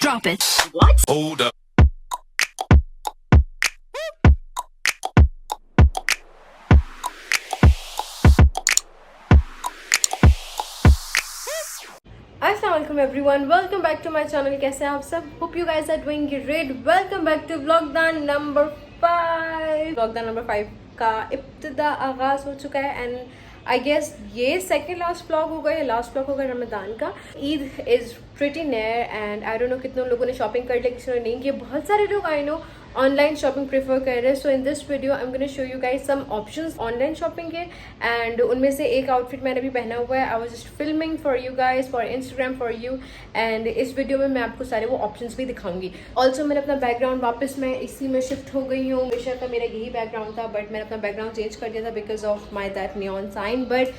Drop it. What? Hold up. Assalamualaikum everyone, welcome back to my channel. कैसे हैं आप सब? Hope you guys are doing great. Welcome back to vlogdan number 5. vlogdan number 5 का इब्तिदा आगाज हो चुका है एंड आई गेस ये सेकंड लास्ट व्लॉग होगा या लास्ट व्लॉग होगा रमज़ान का. Eid is pretty near and I don't no कितने लोगों ने शॉपिंग कर ली, किसी ने नहीं की. बहुत सारे लोग I know online shopping prefer कर रहे हैं. So in this video I am gonna show you guys some options online shopping के एंड उनमें से एक आउटफिट मैंने भी पहना हुआ है. I was just filming for you guys for Instagram for you and इस वीडियो में मैं आपको सारे वो ऑप्शंस भी दिखाऊंगी. ऑल्सो मैंने अपना बैकग्राउंड वापस मैं इसी में शिफ्ट हो गई हूँ. हमेशा का मेरा यही बैकग्राउंड था बट मैंने अपना बैकग्राउंड चेंज कर दिया था because of my that neon sign. But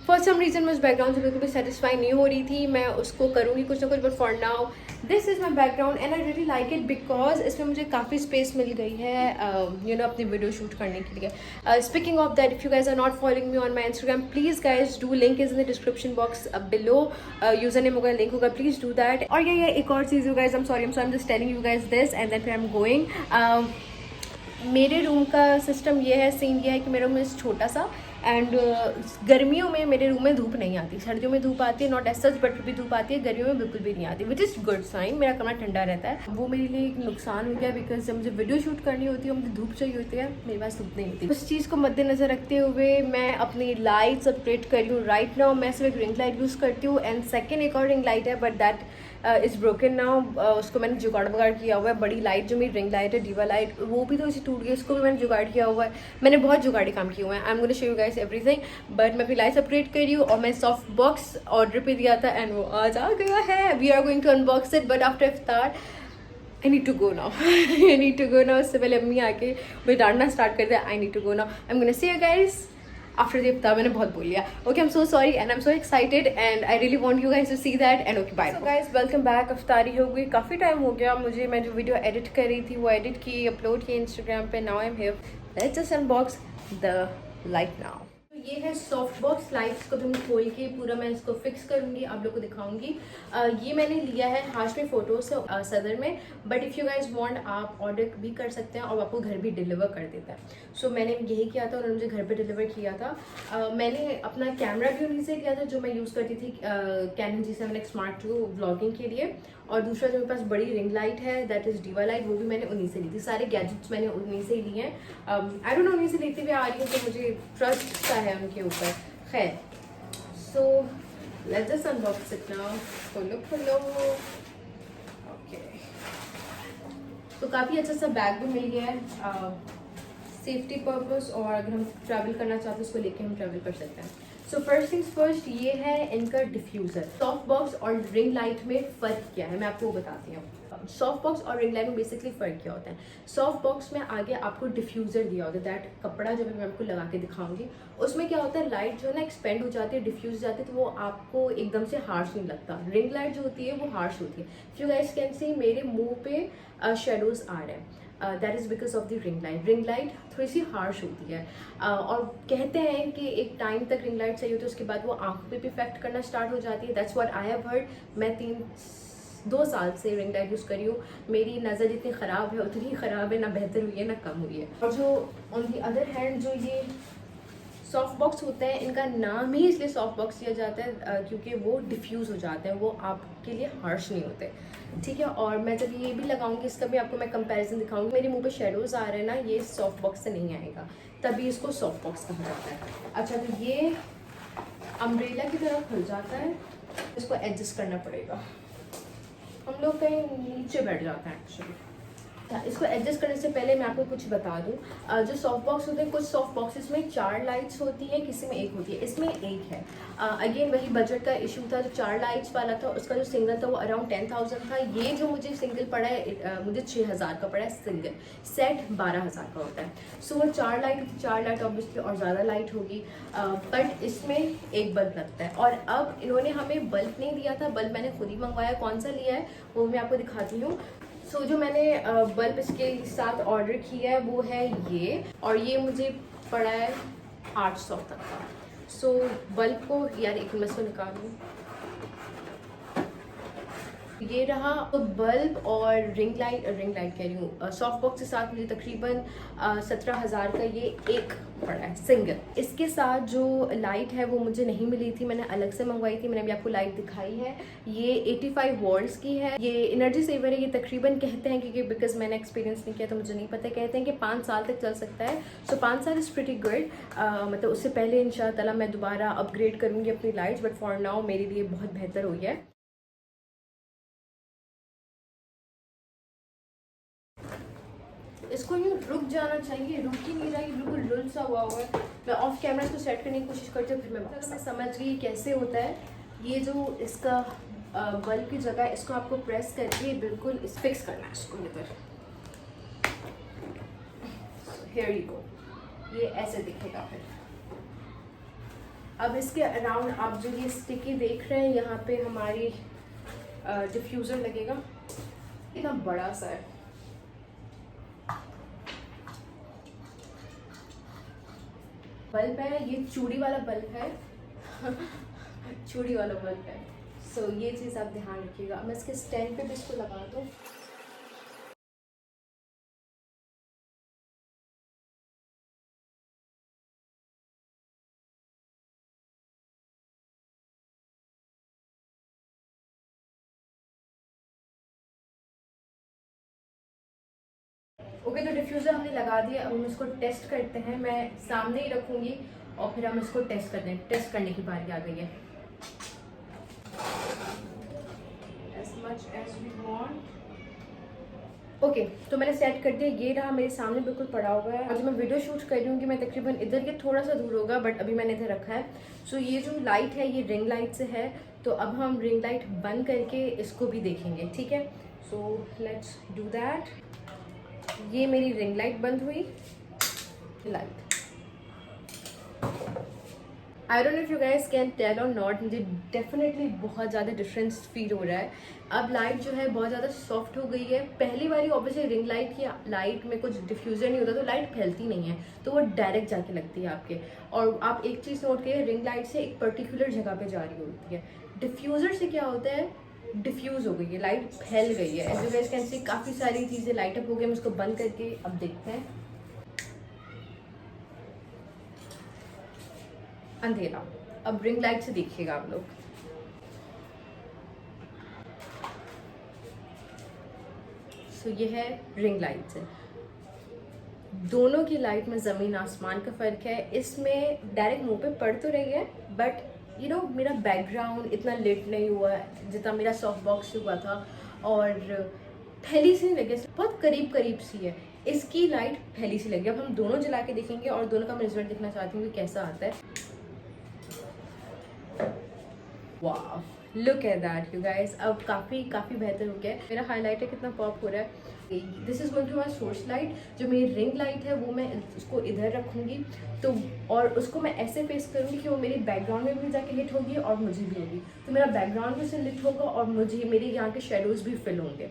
for some reason मैं उस बैकग्राउंड से बिल्कुल भी सेटिस्फाई नहीं हो रही थी. मैं उसको करूँगी कुछ ना कुछ but for now this is my background and I really like it because इसमें मुझे काफ़ी स्पेस मिल गई है यू नो अपनी वीडियो शूट करने के लिए. Speaking of that, if you guys are not following me on my Instagram, please guys do. Link is in the description box below. User name होगा, लिंक होगा, please do that. और ये एक और चीज़, you guys I am sorry, I am just telling you guys this and then फिर I am going. मेरे room का सिस्टम ये है, सीन ये है कि मेरा रूम छोटा सा एंड गर्मियों में मेरे रूम में धूप नहीं आती. सर्दियों में धूप आती है, नॉट एज सच, बट भी धूप आती है. गर्मियों में बिल्कुल भी नहीं आती, विच इज़ गुड साइन. मेरा कमरा ठंडा रहता है. वो मेरे लिए एक नुकसान हो गया बिकॉज जब मुझे वीडियो शूट करनी होती है मुझे धूप चाहिए होती है, मेरे पास धूप नहीं होती. उस चीज़ को मद्देनजर रखते हुए मैं अपनी लाइट्स अपग्रेड कर रही हूँ. राइट नाउ मैं सिर्फ एक रिंग लाइट यूज़ करती हूँ एंड सेकेंड एक और रिंग लाइट है but that is broken now. उसको मैंने जुगाड़ वगाड़ किया हुआ है. बड़ी लाइट जो मेरी रिंग लाइट है, डीवा लाइट, वो भी तो इसे टूट गई, उसको भी मैंने जुगाड़ किया हुआ है. मैंने बहुत जुगाड़ी काम किए हुए हैं. आई am gonna show you guys everything but मैं अपनी लाइट्स अपग्रेड कर रही हूँ और मैं सॉफ्ट बॉक्स ऑर्डर पे दिया था एंड वो आज आ गया है. We are going to unbox it but after इफ्तार I need to go now. I need to go now. उससे पहले अम्मी आके मुझे डांटना स्टार्ट कर दिया. I need to go now. I am gonna see you guys after the इफ्तार. मैंने बहुत बोल लिया. Okay, I am so sorry and I am so excited and I really want you guys to see that and okay bye. So guys welcome back. इफ्तारी हो गई, काफ़ी time हो गया मुझे. मैं जो वीडियो एडिट कर रही थी वो एडिट की, अपलोड की इंस्टाग्राम पे. Now I am here. Let's just unbox the light now. ये है सॉफ्ट बॉक्स लाइट्स को भी मैं खोल के पूरा मैं इसको फिक्स करूंगी, आप लोग को दिखाऊंगी. ये मैंने लिया है हाशमी फोटो से सदर में but if you guys want आप ऑर्डर भी कर सकते हैं और आपको घर भी डिलीवर कर देता है. सो मैंने यही किया था, उन्होंने मुझे घर पे डिलीवर किया था. मैंने अपना कैमरा भी उन्हीं से किया था जो मैं यूज़ करती थी cannon G7X Mark II vlogging के लिए. और दूसरा जो मेरे पास बड़ी रिंग लाइट है दैट इज़ डीवा लाइट, वो भी मैंने उन्हीं से ली थी. सारे गैजेट्स मैंने उन्हीं से ही लिए हैं. आई डोंट नो, उन्हीं से लेती हुई आ रही हूँ तो मुझे ट्रस्ट सा है उनके ऊपर. खैर, so let's just unbox it now. खोलो. ओके, तो काफ़ी अच्छा सा बैग भी मिल गया है सेफ्टी पर्पस और अगर हम ट्रैवल करना चाहते हैं उसको लेके हम ट्रैवल कर सकते हैं. सो फर्स्ट थिंग्स फर्स्ट, ये है इनका डिफ्यूज़र. सॉफ्ट बॉक्स और रिंग लाइट में फ़र्क क्या है मैं आपको बताती हूँ. सॉफ्ट बॉक्स और रिंग लाइट में बेसिकली फ़र्क क्या होता है. सॉफ्ट बॉक्स में आगे आपको डिफ्यूज़र दिया होता है, दैट कपड़ा जो मैं आपको लगा के दिखाऊंगी. उसमें क्या होता है, लाइट जो है ना एक्सपेंड हो जाती है, डिफ्यूज़ जाती है, तो वो आपको एकदम से हार्श नहीं लगता. रिंग लाइट जो होती है वो हार्श होती है. यू गाइस कैन सी मेरे मुँह पे शेडोज़ आ रहे हैं. That is because of the ring light. Ring light थोड़ी सी हार्श होती है और कहते हैं कि एक टाइम तक रिंग लाइट सही होती है, उसके बाद वो आंखों पे भी इफेक्ट करना स्टार्ट हो जाती है. That's what I have heard. मैं 2 साल से रिंग लाइट यूज़ करी हूँ. मेरी नज़र जितनी ख़राब है उतनी ख़राब है, ना बेहतर हुई है ना कम हुई है. और जो ऑन दी अदर हैंड जो ये सॉफ्ट बॉक्स होता है, इनका नाम ही इसलिए सॉफ्ट बॉक्स दिया जाता है क्योंकि वो डिफ्यूज़ हो जाते हैं, वो आपके लिए हार्श नहीं होते. ठीक है, और मैं जब ये भी लगाऊंगी इसका भी आपको मैं कंपैरिजन दिखाऊंगी. मेरे मुंह पे शेडोज़ आ रहे हैं ना, ये सॉफ्ट बॉक्स से नहीं आएगा, तभी इसको सॉफ्ट बॉक्स कहा जाता है. अच्छा, तो ये अम्ब्रेला की तरह खुल जाता है, इसको एडजस्ट करना पड़ेगा. हम लोग कहीं नीचे बैठ जाते हैं एक्चुअली. इसको एडजस्ट करने से पहले मैं आपको कुछ बता दूं. जो सॉफ्ट बॉक्स होते हैं, कुछ सॉफ्ट बॉक्सेस में 4 लाइट्स होती हैं, किसी में 1 होती है, इसमें 1 है. अगेन वही बजट का इशू था. जो 4 लाइट्स वाला था उसका जो सिंगल था वो अराउंड 10,000 था. ये जो मुझे सिंगल पड़ा है मुझे 6,000 का पड़ा है सिंगल. सेट 12,000 का होता है. सो वो 4 लाइट ऑब्वियसली और ज़्यादा लाइट होगी बट इसमें 1 बल्ब लगता है. और अब इन्होंने हमें बल्ब नहीं दिया था, बल्ब मैंने खुद ही मंगवाया. कौन सा लिया है वो मैं आपको दिखाती हूँ. सो जो मैंने बल्ब इसके साथ ऑर्डर किया है वो है ये, और ये मुझे पड़ा है 800 तक का. सो बल्ब को यार एक मिनट में इसको निकालूँ. ये रहा तो बल्ब और रिंग लाइट कह रही हूँ, सॉफ्ट बॉक्स के साथ मुझे तकरीबन 17,000 का ये एक पड़ा है सिंगल। इसके साथ जो लाइट है वो मुझे नहीं मिली थी, मैंने अलग से मंगवाई थी। मैंने अभी आपको लाइट दिखाई है, ये 85 वॉल्ट्स की है। ये एनर्जी सेवर है। ये तकरीबन कहते हैं, क्योंकि बिकॉज मैंने एक्सपीरियंस नहीं किया तो मुझे नहीं पता, कहते हैं कि 5 साल तक चल सकता है। सो 5 साल इज़ प्रिटी गुड। मतलब उससे पहले इंशाअल्लाह मैं दोबारा अपग्रेड करूँगी अपनी लाइट्स, बट फॉर नाउ मेरे लिए बहुत बेहतर हुई है। इसको यूँ रुक जाना चाहिए, रुक ही नहीं रहा, ये बिल्कुल लुल सा हुआ है। मैं ऑफ कैमरा इसको सेट करने की कोशिश करती हूँ, फिर मैं समझ गई कैसे होता है। ये जो इसका बल्ब की जगह है, इसको आपको प्रेस करके बिल्कुल फिक्स करना है इसको इधर। हियर यू गो, ये ऐसे दिखेगा। फिर अब इसके अराउंड आप जो ये स्टिकी देख रहे हैं, यहाँ पे हमारी डिफ्यूज़र लगेगा। इतना बड़ा सा है, बल्ब है, ये चूड़ी वाला बल्ब है चूड़ी वाला बल्ब है। सो ये चीज़ आप ध्यान रखिएगा। मैं इसके स्टैंड पे भी इसको लगा दूँ। ओके, तो डिफ्यूज़र हमने लगा दिया। अब हम इसको टेस्ट करते हैं। मैं सामने ही रखूँगी और फिर हम इसको टेस्ट करते हैं। टेस्ट करने की बारी आ गई है। As much as we want. Okay, तो मैंने सेट कर दिया। ये रहा मेरे सामने बिल्कुल पड़ा हुआ है। और जो मैं वीडियो शूट कर रही हूँ कि मैं तकरीबन इधर के थोड़ा सा दूर होगा, बट अभी मैंने इधर रखा है। सो ये जो लाइट है ये रिंग लाइट से है। तो अब हम रिंग लाइट बंद करके इसको भी देखेंगे, ठीक है। So let's do that. ये मेरी रिंग लाइट बंद हुई। Light, I don't know if you guys can tell or not, मुझे डेफिनेटली बहुत ज़्यादा डिफरेंस फील हो रहा है। अब लाइट जो है बहुत ज़्यादा सॉफ्ट हो गई है। पहली बारी ऑब्वियसली रिंग लाइट की लाइट में कुछ डिफ्यूज़र नहीं होता, तो लाइट फैलती नहीं है, तो वो डायरेक्ट जाके लगती है आपके। और आप एक चीज़ नोट करिए, रिंग लाइट से एक पर्टिकुलर जगह पे जा रही होती है। डिफ्यूज़र से क्या होता है, डिफ्यूज़ हो गई है, लाइट फैल गई है। As you guys can see काफ़ी सारी चीज़ें लाइट अप हो गई। हम इसको बंद करके अब देखते हैं। अंधेरा। अब रिंग लाइट से देखिएगा आप लोग। सो ये है रिंग लाइट से। दोनों की लाइट में ज़मीन आसमान का फ़र्क है। इसमें डायरेक्ट मुंह पे पड़ तो रही है, बट यू नो मेरा बैकग्राउंड इतना लिट नहीं हुआ है जितना मेरा सॉफ्ट बॉक्स से हुआ था, और फैली सी नहीं लगी, बहुत करीब करीब सी है। इसकी लाइट फैली सी लगी। अब हम दोनों जला के देखेंगे और दोनों का मैं रिजल्ट देखना चाहती हूँ कि कैसा आता है। वाह, look at that you guys. अब काफ़ी बेहतर हो गया है। मेरा हाइलाइटर कितना पॉप हो रहा है। This is going to my source light. जो मेरी रिंग लाइट है वो मैं उसको इधर रखूँगी, तो और उसको मैं ऐसे फेस करूँगी कि वो मेरी बैकग्राउंड में भी जाके हिट होगी और मुझे भी होगी। तो मेरा बैकग्राउंड भी से लिट होगा और मुझे मेरे यहाँ के शेडोज़ भी फिल होंगे।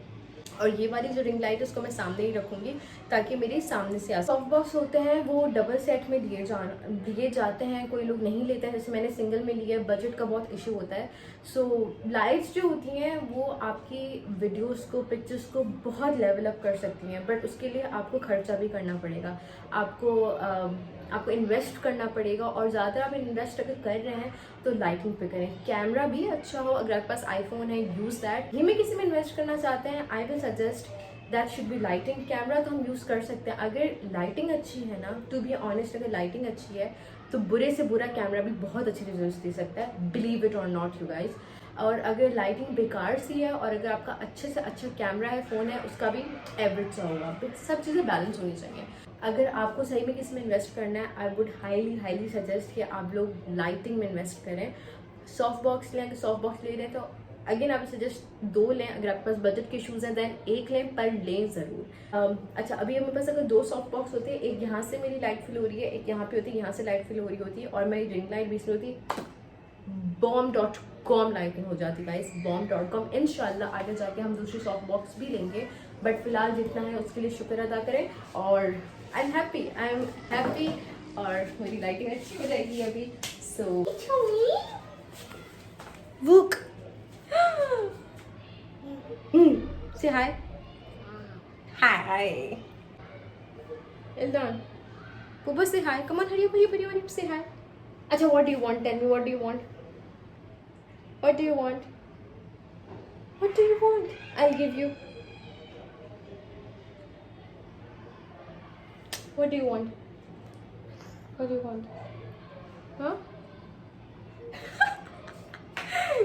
और ये वाली जो रिंग लाइट है उसको मैं सामने ही रखूँगी ताकि मेरे सामने से आ। सॉफ्ट बॉक्स होते हैं वो डबल सेट में दिए जाते हैं, कोई लोग नहीं लेते हैं। जैसे मैंने सिंगल में लिया है, बजट का बहुत इशू होता है। सो लाइट्स जो होती हैं वो आपकी वीडियोस को, पिक्चर्स को बहुत लेवल अप कर सकती हैं, बट उसके लिए आपको खर्चा भी करना पड़ेगा। आपको इन्वेस्ट करना पड़ेगा, और ज़्यादातर आप इन्वेस्ट अगर कर रहे हैं तो लाइटिंग पे करें। कैमरा भी अच्छा हो, अगर आपके पास आईफोन है यूज़ दैट। ही में किसी में इन्वेस्ट करना चाहते हैं, I will suggest that should be lighting. Camera तो हम यूज़ कर सकते हैं अगर लाइटिंग अच्छी है ना। टू बी ऑनेस्ट, अगर लाइटिंग अच्छी है तो बुरे से बुरा कैमरा भी बहुत अच्छे रिजल्ट्स दे सकता है, बिलीव इट और नॉट यू गाइज। और अगर लाइटिंग बेकार सी है और अगर आपका अच्छे से अच्छा कैमरा है, फ़ोन है, उसका भी एवरेज सा होगा। सब चीज़ें बैलेंस होनी चाहिए। अगर आपको सही में किसी में इन्वेस्ट करना है, आई वुड हाईली सजेस्ट कि आप लोग लाइटिंग में इन्वेस्ट करें। सॉफ्ट बॉक्स लें, अगर सॉफ्ट बॉक्स ले रहे हैं तो अगेन आप सजेस्ट 2 लें। अगर आपके पास बजट के इशूज़ हैं देन 1 लें, पर लें ज़रूर। अच्छा, अभी मेरे पास अगर 2 सॉफ्ट बॉक्स होते हैं, एक यहाँ से मेरी लाइट फिल हो रही है, एक यहाँ पे होती है, यहाँ से लाइट फिल हो रही होती है, और मेरी रिंग लाइट बीच में होती, bomb.com लाइटिंग हो जाती गाइस, bomb.com। इंशाल्लाह आगे जाके हम दूसरी सॉफ्ट बॉक्स भी लेंगे, बट फिलहाल जितना है उसके लिए शुक्र अदा करें। और आई एम हैप्पी और मेरी लाइटिंग अच्छी हो जाएगी अभी। So book Say hi. Hi. Eldon. Pupa, say hi. Come on, hurry up, say hi. Acha, what do you want? Tell me, what do you want? What do you want? What do you want? I'll give you. What do you want? What do you want? Huh?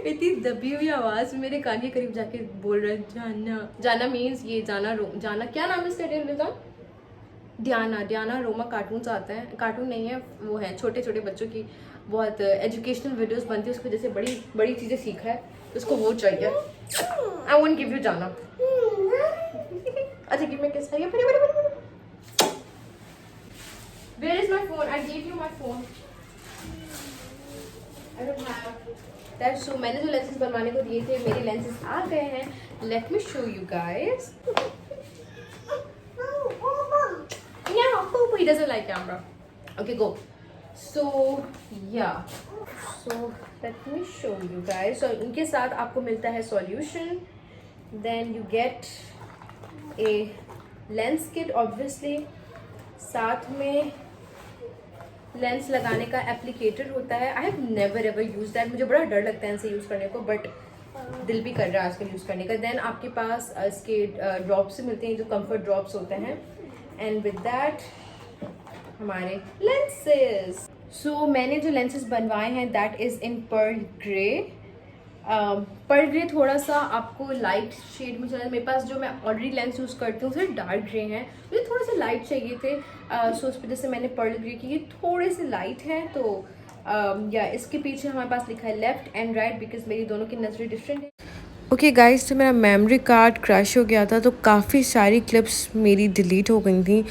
इतनी दबी हुई आवाज मेरे कान के करीब जाके बोल रहा है जाना। जाना मीन्स ये जाना जाना क्या नाम है इसका? डियाना रोमा कार्टून्स आते हैं, कार्टून नहीं है वो है, छोटे छोटे बच्चों की बहुत एजुकेशनल वीडियोस बनती है, उसको जैसे बड़ी बड़ी चीज़ें सीखा है तो उसको वो चाहिए। आई वोंट गिव यू जाना। अच्छा give me kiss. Where is my phone? I give you my phone. I don't have that. So मैंने जो लेंसेज बनवाने को दिए थे मेरे लेंसेज आ गए हैं। Let me show you guys. Yeah, Popo, he doesn't like camera. Okay, go. So, yeah. So, let me show you guys. So, इनके साथ आपको मिलता है solution. Then you get a lens kit, obviously. साथ में lens लगाने का applicator होता है। I have never ever used that. मुझे बड़ा डर लगता है इनसे यूज़ करने को, बट दिल भी कर रहा है आजकल यूज़ करने का। देन आपके पास इसके ड्रॉप्स मिलते हैं जो कंफर्ट ड्रॉप्स होते हैं। एंड विद दैट हमारे लेंसेज। सो मैंने जो लेंसेज बनवाए हैं that is in pearl grey. Pearl grey थोड़ा सा आपको लाइट शेड में चला। मेरे पास जो मैं ऑलरेडी लेंस यूज़ करती हूँ थोड़े डार्क ग्रे हैं, मुझे थोड़े से लाइट चाहिए थे। सो उस वजह से मैंने पर्ल ग्रे की। ये थोड़े से लाइट हैं तो या इसके पीछे हमारे पास लिखा है लेफ्ट एंड राइट बिकॉज मेरी दोनों की नज़रें डिफरेंट है। ओके गाइस, तो मेरा मेमोरी कार्ड क्रैश हो गया था तो काफ़ी सारी क्लिप्स मेरी डिलीट हो गई थी।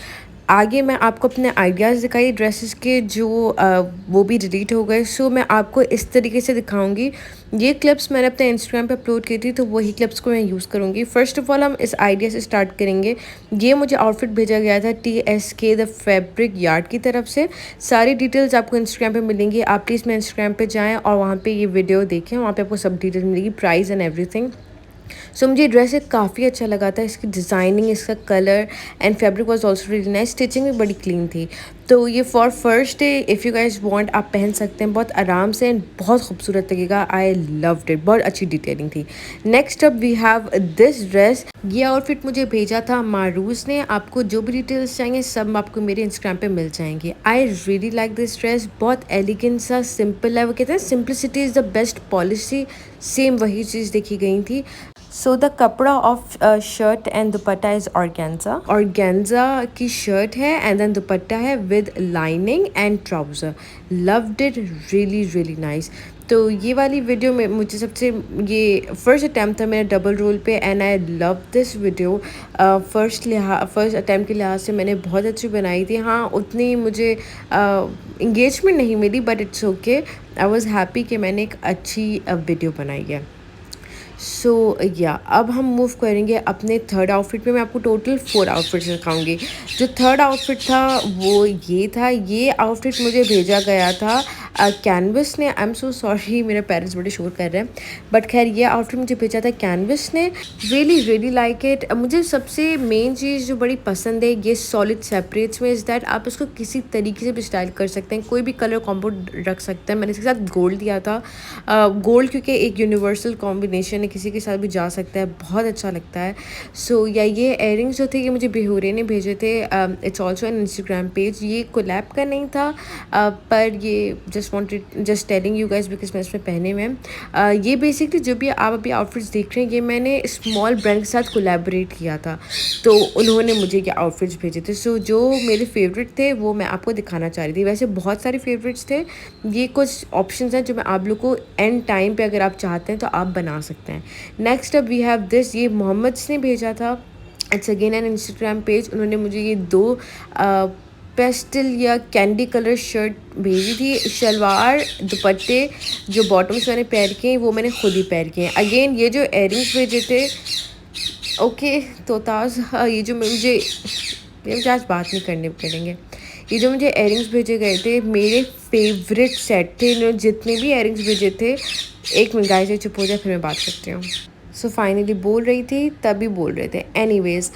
आगे मैं आपको अपने आइडियाज़ दिखाई ड्रेसेस के जो वो भी डिलीट हो गए। सो मैं आपको इस तरीके से दिखाऊंगी। ये क्लिप्स मैंने अपने इंस्टाग्राम पे अपलोड की थी तो वही क्लिप्स को मैं यूज़ करूँगी। फ़र्स्ट ऑफ़ ऑल हम इस आइडिया से स्टार्ट करेंगे। ये मुझे आउटफिट भेजा गया था TSK द फैब्रिक यार्ड की तरफ से। सारी डिटेल्स आपको इंस्टाग्राम पे मिलेंगी। आप प्लीज़ मेरे इंस्टाग्राम पे जाएँ और वहाँ पे ये वीडियो देखें, वहाँ पे आपको सब डिटेल मिलेगी, प्राइस एंड एवरीथिंग। सो मुझे ड्रेस काफ़ी अच्छा लगा था। इसकी डिज़ाइनिंग, इसका colour and fabric was also really nice. Stitching भी बड़ी क्लीन थी। तो ये for first day if you guys want आप पहन सकते हैं, बहुत आराम से एंड बहुत खूबसूरत लगेगा। आई लव्ड इट, बहुत अच्छी डिटेलिंग थी। Next up we have this dress. ये आउटफिट मुझे भेजा था मारूज ने। आपको जो भी डिटेल्स चाहिए सब आपको मेरे इंस्टाग्राम पे मिल जाएंगे। आई रियली लाइक दिस ड्रेस, बहुत एलिगेंट सा सिंपल है। वो कहते हैं simplicity is the best policy, same वही चीज़ देखी गई थी। सो द कपड़ा of shirt and dupatta is organza की शर्ट है एंड देन दुपट्टा है with lining and trouser. Loved it, really really nice. तो ये वाली वीडियो में मुझे सबसे ये फर्स्ट अटैम्प्ट था मेरा डबल रोल पे and I love this video. First attempt के लिहाज से मैंने बहुत अच्छी बनाई थी। हाँ, उतनी मुझे इंगेजमेंट नहीं मिली but it's okay. I was happy कि मैंने एक अच्छी वीडियो बनाई है। सो या अब हम मूव करेंगे अपने थर्ड आउटफिट पे। मैं आपको टोटल 4 आउटफिट्स दिखाऊंगी। जो थर्ड आउटफिट था वो ये था। ये आउटफिट मुझे भेजा गया था कैनवस ने। आई एम सो सॉरी, मेरे पेरेंट्स बड़े शोर कर रहे हैं, बट खैर ये आउटफिट मुझे भेजा था कैनवस ने। Really really like it. मुझे सबसे मेन चीज़ जो बड़ी पसंद है ये सॉलिड सेपरेट्स में इज़ दैट आप इसको किसी तरीके से भी स्टाइल कर सकते हैं, कोई भी कलर कॉम्बो रख सकते हैं। मैंने इसके साथ गोल्ड दिया था। गोल्ड क्योंकि एक यूनिवर्सल कॉम्बिनेशन है, किसी के साथ भी जा सकता है, बहुत अच्छा लगता है। सो या ये एयरिंग्स जो थे ये मुझे बेहूरे ने भेजे थे। It's also an Instagram page. ये कोलैब का नहीं था पर ये just telling you guys because मैं इसमें पहने हुए हैं। ये बेसिकली जो भी आप अभी आउटफिट्स देख रहे हैं ये मैंने स्मॉल ब्रांड के साथ कोलैबोरेट किया था तो उन्होंने मुझे ये आउटफिट्स भेजे थे। सो जो मेरे फेवरेट थे वो मैं आपको दिखाना चाह रही थी। वैसे बहुत सारे फेवरेट्स थे। ये कुछ ऑप्शंस हैं जो मैं आप लोग को एंड टाइम पे अगर आप चाहते हैं तो आप बना सकते हैं। Next up we have this. ये मोहम्मद ने भेजा था। It's again an Instagram page. उन्होंने मुझे ये 2 पेस्टल या कैंडी कलर शर्ट भेजी थी। शलवार दुपट्टे जो बॉटम्स मैंने पैर किए वो मैंने खुद ही पैर किए हैं। अगेन ये जो एयरिंग्स भेजे थे ओके तो ताज ये जो मुझे आज बात नहीं करने करेंगे। ये जो मुझे एयरिंग्स भेजे गए थे मेरे फेवरेट सेट थे। जितने भी एयरिंग्स भेजे थे, एक मिनट गाइस चुप हो जाए फिर मैं बात करती हूँ। सो फाइनली बोल रही थी तभी बोल रहे थे। एनीवेज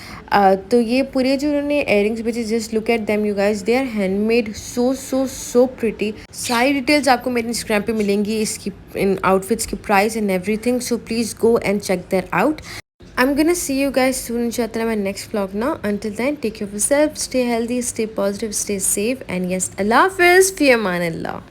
तो ये पूरे जो उन्होंने एयरिंग्स बेचे, just look at them you guys, they are handmade, so so so pretty. सारी डिटेल्स आपको मेरे इंस्टाग्राम पे मिलेंगी, इसकी इन आउटफिट्स की price and everything, so please go and check that out. I'm gonna see you guys soon inshallah in my next vlog now. Until then, take care of yourself, stay healthy, stay positive, stay safe, and yes, Allah Hafiz, fi aman Allah.